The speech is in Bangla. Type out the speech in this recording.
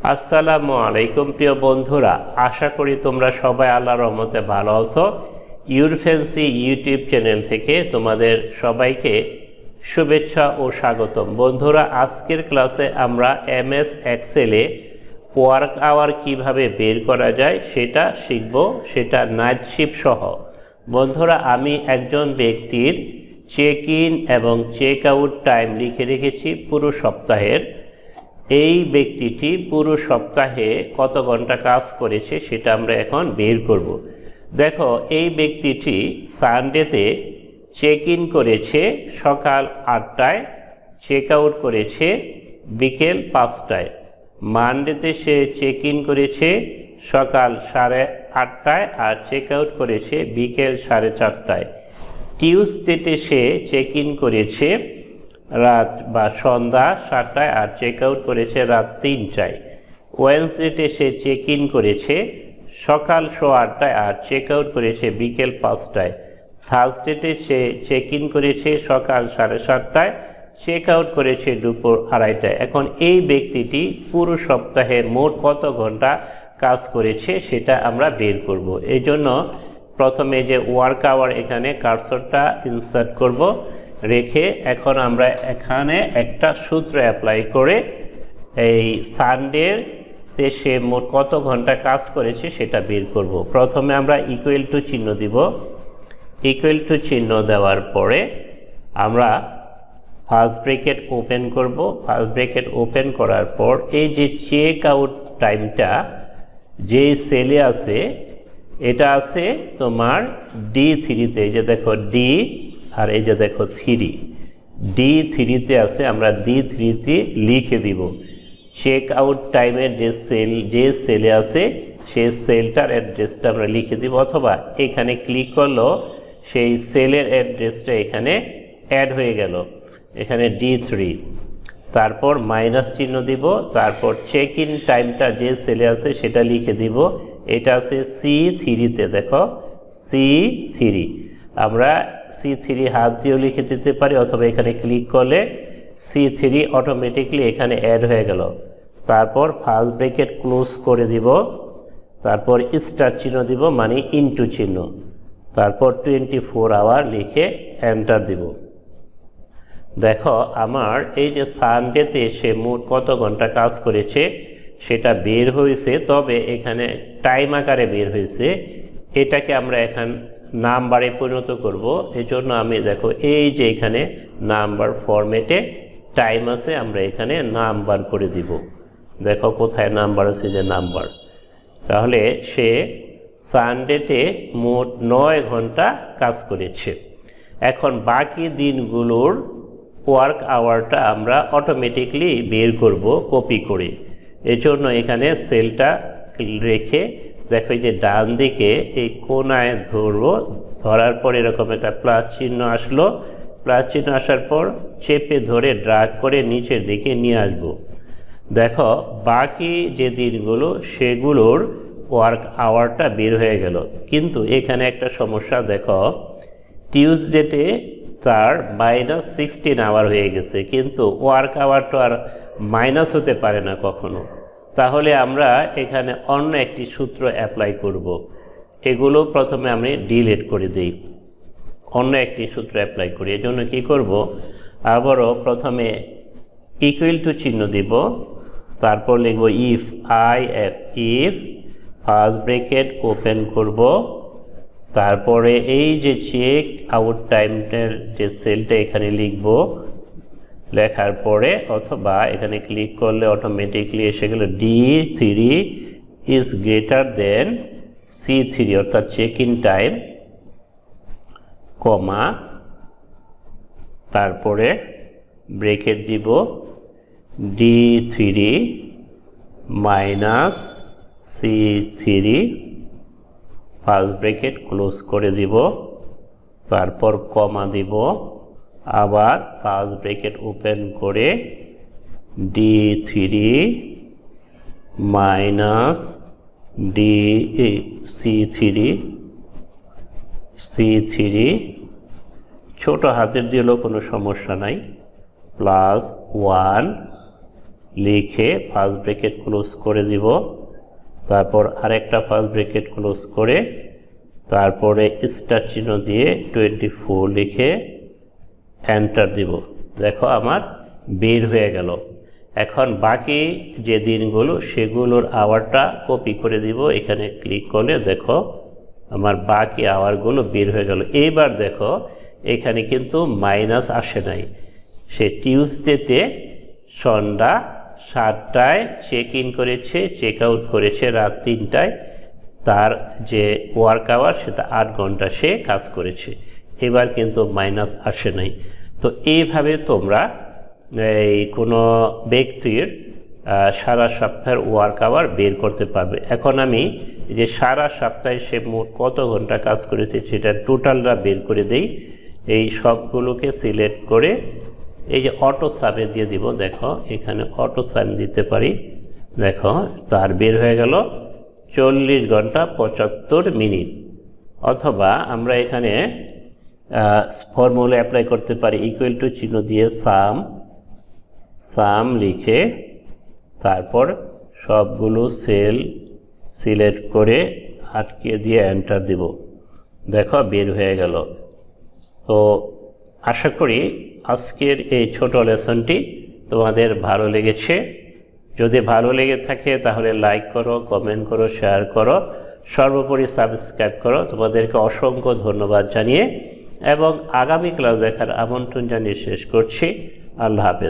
আসসালামু আলাইকুম প্রিয় বন্ধুরা, আশা করি তোমরা সবাই আল্লাহর রহমতে ভালো আছো। ইউরফ্যান্সি ইউটিউব চ্যানেল থেকে তোমাদের সবাইকে শুভেচ্ছা ও স্বাগতম। বন্ধুরা, আজকের ক্লাসে আমরা এমএস এক্সেলে ওয়ার্ক আওয়ার কিভাবে বের করা যায় সেটা শিখব, সেটা নাইট শিফট সহ। বন্ধুরা, আমি একজন ব্যক্তির চেক ইন এবং চেক আউট টাইম লিখে রেখেছি পুরো সপ্তাহের। এই ব্যক্তিটি পুরো সপ্তাহে কত ঘন্টা কাজ করেছে সেটা আমরা এখন বের করব। দেখো, এই ব্যক্তিটি সানডেতে চেক ইন করেছে সকাল 8টায়, চেক আউট করেছে বিকেল 5টায়। মানডেতে সে চেক ইন করেছে সকাল 8:30টায় আর চেক আউট করেছে বিকেল 4:30টায়। টিউসডেতে সে চেক ইন করেছে রাত বা সন্ধ্যা 7টায় আর চেক আউট করেছে রাত 3টায়। ওয়েডনেসডেতে সে চেক ইন করেছে সকাল 8:30টায় আর চেক আউট করেছে বিকেল 5টায়। থার্সডেতে সে চেক ইন করেছে সকাল 7:30টায়, চেক আউট করেছে দুপুর 2:30টায়। এখন এই ব্যক্তিটি পুরো সপ্তাহের মোট কত ঘন্টা কাজ করেছে সেটা আমরা বের করব। এই জন্য প্রথমে যে ওয়ার্ক আওয়ার এখানে কার্সরটা ইনসার্ট করব, রেখে এখন আমরা এখানে একটা সূত্র অ্যাপ্লাই করে এই সানডেতে সে মোট কত ঘন্টা কাজ করেছে সেটা বের করব। প্রথমে আমরা ইকুয়াল টু চিহ্ন দিব। ইকুয়াল টু চিহ্ন দেওয়ার পরে আমরা ফার্স্ট ব্র্যাকেট ওপেন করব। ফার্স্ট ব্র্যাকেট ওপেন করার পর এই যে চেক আউট টাইমটা যে সেলে আছে, এটা আছে তোমার D3-তে। এই যে দেখো ডি, আর এই যে দেখো 3, D3-তে আছে, আমরা D3-তে লিখে দিব। চেক আউট টাইমের যে সেলে আছে সেই সেলটার অ্যাড্রেসটা আমরা লিখে দিব, অথবা এখানে ক্লিক করলেও সেই সেলের অ্যাড্রেসটা এখানে অ্যাড হয়ে গেল, এখানে D3। তারপর মাইনাস চিহ্ন দিব, তারপর চেক ইন টাইমটা যে সেলে আছে সেটা লিখে দিব। এটা আছে C3-তে, দেখো C3। আমরা C3 হাত দিয়েও লিখে দিতে পারি, অথবা এখানে ক্লিক করলে C3 অটোমেটিকলি এখানে অ্যাড হয়ে গেল। তারপর ফার্স্ট ব্র্যাকেট ক্লোজ করে দিব, তারপর স্টার চিহ্ন দিব, মানে ইনটু চিহ্ন, তারপর 24 আওয়ার লিখে এন্টার দিব। দেখো, আমার এই যে সানডেতে সে মোট কত ঘন্টা কাজ করেছে সেটা বের হয়েছে, তবে এখানে টাইম আকারে বের হয়েছে। এটাকে আমরা এখন নাম্বারে পরিণত করব। এই জন্য আমি দেখো এই যে এখানে নাম্বার ফরম্যাটে টাইম আছে, আমরা এখানে নাম্বার করে দিব। দেখো কোথায় নাম্বার আছে, যে নাম্বার। তাহলে সে সানডেতে মোট 9 ঘন্টা কাজ করেছে। এখন বাকি দিনগুলোর ওয়ার্ক আওয়ারটা আমরা অটোমেটিকলি বের করব কপি করে। এজন্য এখানে সেলটা রেখে দেখো যে ডান দিকে এই কোনায় ধরবো, ধরার পর এরকম একটা প্লাস চিহ্ন আসলো। প্লাস চিহ্ন আসার পর চেপে ধরে ড্রাগ করে নিচের দিকে নিয়ে আসবো। দেখো বাকি যে দিনগুলো সেগুলোর ওয়ার্ক আওয়ারটা বের হয়ে গেল। কিন্তু এখানে একটা সমস্যা, দেখো টিউসডেতে তার -16 আওয়ার হয়ে গেছে, কিন্তু ওয়ার্ক আওয়ার তো আর মাইনাস হতে পারে না কখনো। তাহলে আমরা এখানে অন্য একটি সূত্র অ্যাপ্লাই করব। এগুলো প্রথমে আমি ডিলিট করে দিই, অন্য একটি সূত্র অ্যাপ্লাই করি। এর জন্য কী করব, আবারও প্রথমে ইকুয়াল টু চিহ্ন দিব, তারপর লিখব ইফ ফার্স্ট ব্র্যাকেট ওপেন করব, তারপরে এই যে চেক আউট টাইমটার যে সেলটা এখানে লিখব। লেখার পরে অথবা এখানে ক্লিক করলে অটোমেটিকলি এসে গেল D3 is greater than C3, অর্থাৎ চেক ইন টাইম, কমা, তারপরে ব্রেকেট দিব D3 minus C3, first bracket close করে দিব, তারপর কমা দিব, আবার ফার্স্ট ব্রেকেট ওপেন করে D3 মাইনাস C3 ছোট হাতের দিলেও কোনো সমস্যা নাই, +1 লিখে ফার্স্ট ব্র্যাকেট ক্লোজ করে দিব, তারপর আরেকটা ফার্স্ট ব্র্যাকেট ক্লোজ করে তারপরে স্টার চিহ্ন দিয়ে 24 লিখে এন্টার দিব। দেখো আমার বের হয়ে গেল। এখন বাকি যে দিনগুলো সেগুলোর আওয়ারটা কপি করে দিব, এখানে ক্লিক করলে দেখো আমার বাকি আওয়ারগুলো বের হয়ে গেল। এইবার দেখো এখানে কিন্তু মাইনাস আসে নাই। সে টিউসডেতে সন্ধ্যা 7টায় চেক ইন করেছে, চেক আউট করেছে রাত 3টায়, তার যে ওয়ার্ক আওয়ার সেটা 8 ঘন্টা সে কাজ করেছে। এবার কিন্তু মাইনাস আসে নাই। তো এইভাবে তোমরা এই কোনো ব্যক্তির সারা সপ্তাহের ওয়ার্ক আওয়ার বের করতে পারবে। এখন আমি যে সারা সপ্তাহে সে মোট কত ঘন্টা কাজ করেছে সেটা টোটালটা বের করে দেই। এই সবগুলোকে সিলেক্ট করে এই যে অটো সামে দিয়ে দিব। দেখো এখানে অটো সাম দিতে পারি। দেখো তার বের হয়ে গেল 40 ঘন্টা 75 মিনিট। অথবা আমরা এখানে ফর্মুলা অ্যাপ্লাই করতে পারি, ইকুয়াল টু চিহ্ন দিয়ে সাম লিখে তারপর সবগুলো সেল সিলেক্ট করে আটকে দিয়ে এন্টার দিব। দেখো বের হয়ে গেল। তো আশা করি আজকের এই ছোট লেসনটি তোমাদের ভালো লেগেছে। যদি ভালো লেগে থাকে তাহলে লাইক করো, কমেন্ট করো, শেয়ার করো, সর্বোপরি সাবস্ক্রাইব করো। তোমাদেরকে অসংখ্য ধন্যবাদ জানিয়ে এবং আগামী ক্লাস দেখার আমন্ত্রণ জানিয়ে শেষ করছি। আল্লাহ হাফেজ।